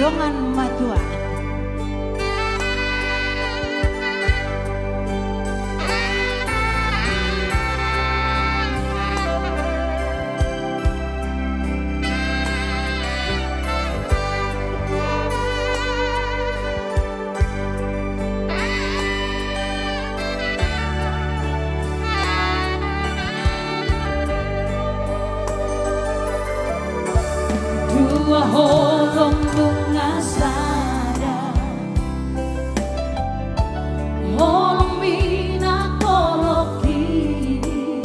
dongan matua. Dua holong bunga sada, holong mina kolok kini,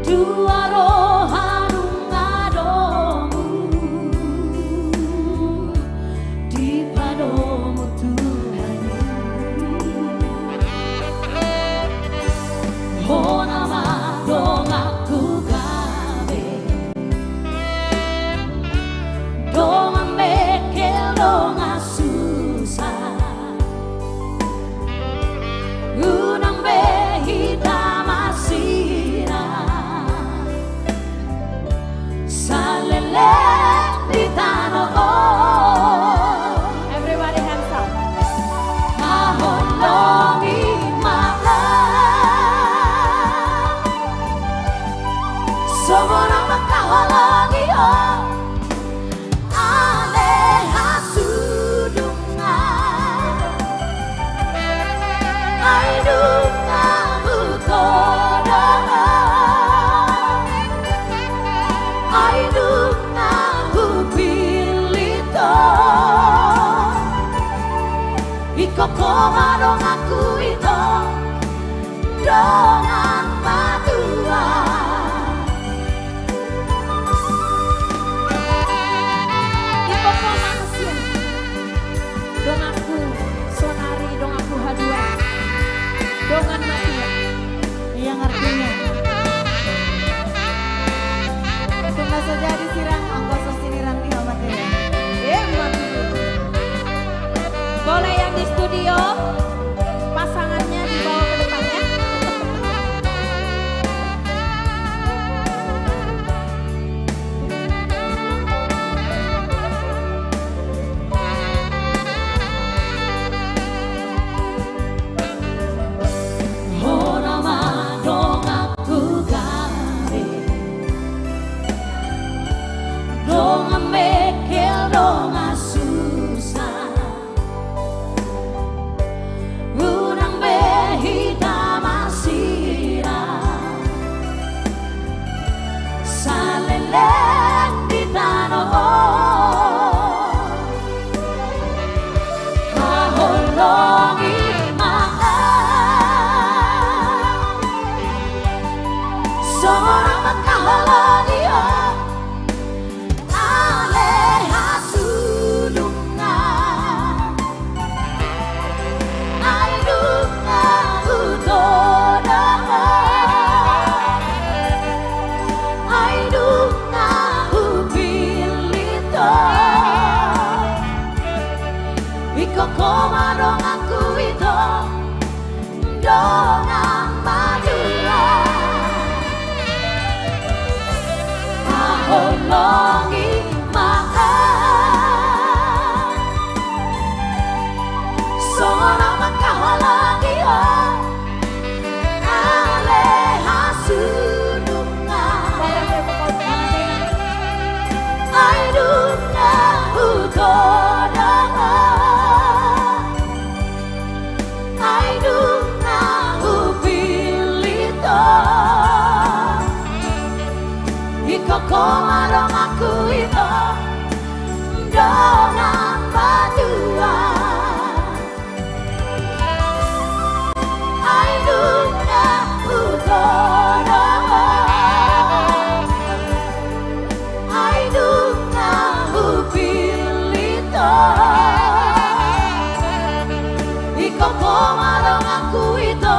dua roh harung adomu di padomu Tuhan. Oh nama dong aku donga mekel donga susah, unang behita masira, salele di tanah oh. Everybody hands up. Maholongi maaf, semua makaholongi oh. Koma dong aku itu dongan matua. Ibu makasih dong aku sonari dong aku hadua dongan matua yang artinya tunggu saja disirang angkos sosiniran di materi boleh yang di studio pasangannya dibawa ke depannya. Oh nama dong aku gawe, dong mekel dong susah, unang behita masira, salele di tanah oh. Maholongi maaf, seorang makaholongi oh. Aleha sudunga, aidunga utoda, aidunga upilito, iko koma dong aku itu dongan madura. Maholongi maaf, seorang makaholongi oh. Aleha sudunga, aidunga utoda, aidunga upilito, iko koma dong aku itu dongan matua. Aidunga utoda, aidunga upilito, iko koma dong aku itu